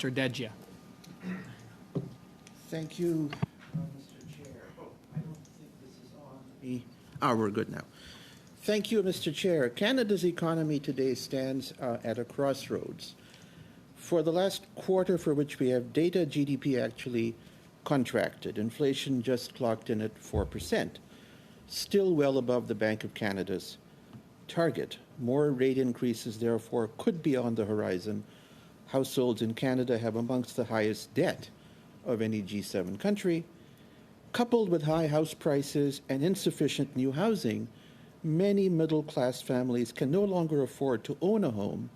Mr. Dehejia. Thank you, Mr. Chair. I don't think this is on. We're good now. Thank you, Mr. Chair. Canada's economy today stands at a crossroads. For the last quarter for which we have data, GDP actually contracted. Inflation just clocked in at 4%, still well above the Bank of Canada's target. More rate increases, therefore, could be on the horizon. Households in Canada have amongst the highest debt of any G7 country. Coupled with high house prices and insufficient new housing, many middle-class families can no longer afford to own a home,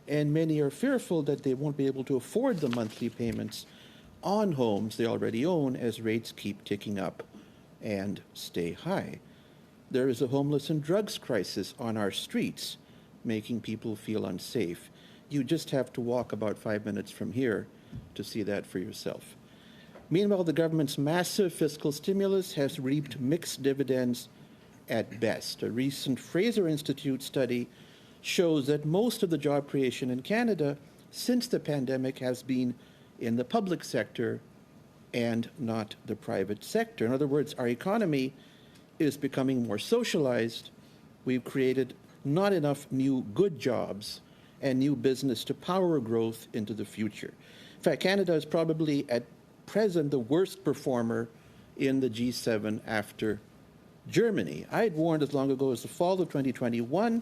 and many are fearful that they won't be able to afford the monthly payments on homes they already own as rates keep ticking up and stay high. There is a homeless and drugs crisis on our streets, making people feel unsafe. You just have to walk about 5 minutes from here to see that for yourself. Meanwhile, the government's massive fiscal stimulus has reaped mixed dividends at best. A recent Fraser Institute study shows that most of the job creation in Canada since the pandemic has been in the public sector and not the private sector. In other words, our economy is becoming more socialized. We've created not enough new good jobs and new business to power growth into the future. In fact, Canada is probably at present the worst performer in the G7 after Germany. I had warned as long ago as the fall of 2021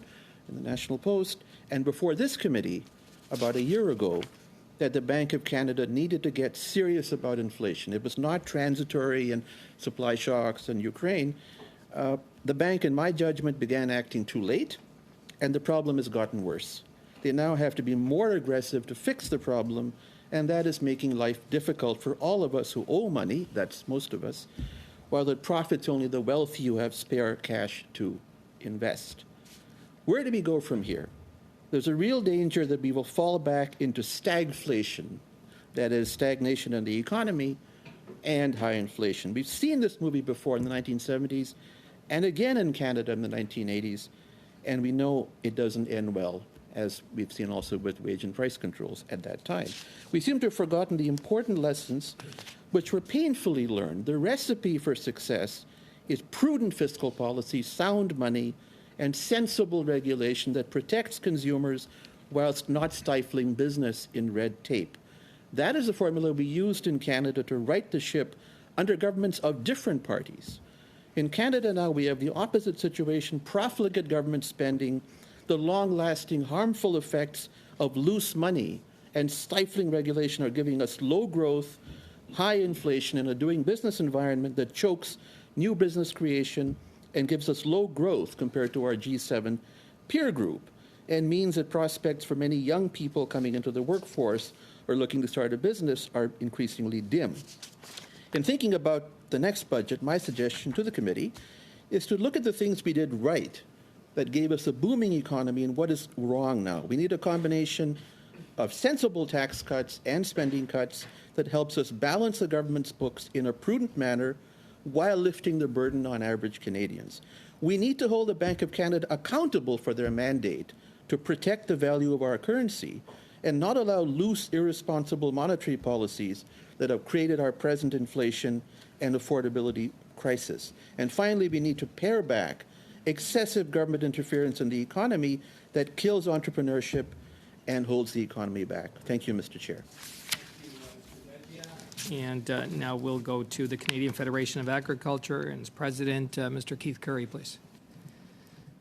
in the National Post, and before this committee about a year ago, that the Bank of Canada needed to get serious about inflation. It was not transitory and supply shocks and Ukraine. The bank, in my judgment, began acting too late, and the problem has gotten worse. They now have to be more aggressive to fix the problem, and that is making life difficult for all of us who owe money, that's most of us, while it profits only the wealthy who have spare cash to invest. Where do we go from here? There's a real danger that we will fall back into stagflation, that is, stagnation in the economy and high inflation. We've seen this movie before in the 1970s and again in Canada in the 1980s, and we know it doesn't end well, as we've seen also with wage and price controls at that time. We seem to have forgotten the important lessons which were painfully learned. The recipe for success is prudent fiscal policy, sound money, and sensible regulation that protects consumers whilst not stifling business in red tape. That is the formula we used in Canada to right the ship under governments of different parties. In Canada now we have the opposite situation: profligate government spending, the long-lasting harmful effects of loose money and stifling regulation are giving us low growth, high inflation in a doing business environment that chokes new business creation and gives us low growth compared to our G7 peer group, and means that prospects for many young people coming into the workforce or looking to start a business are increasingly dim. In thinking about the next budget, my suggestion to the committee is to look at the things we did right that gave us a booming economy and what is wrong now. We need a combination of sensible tax cuts and spending cuts that helps us balance the government's books in a prudent manner while lifting the burden on average Canadians. We need to hold the Bank of Canada accountable for their mandate to protect the value of our currency and not allow loose, irresponsible monetary policies that have created our present inflation and affordability crisis. And finally, we need to pare back excessive government interference in the economy that kills entrepreneurship and holds the economy back. Thank you, Mr. Chair. And now we'll go to the Canadian Federation of Agriculture and its president, Mr. Keith Curry, please.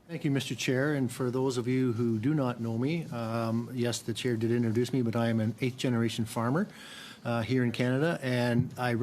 Thank you, Mr. Chair. And for those of you who do not know me, yes, the chair did introduce me, but I am an eighth-generation farmer here in Canada, and I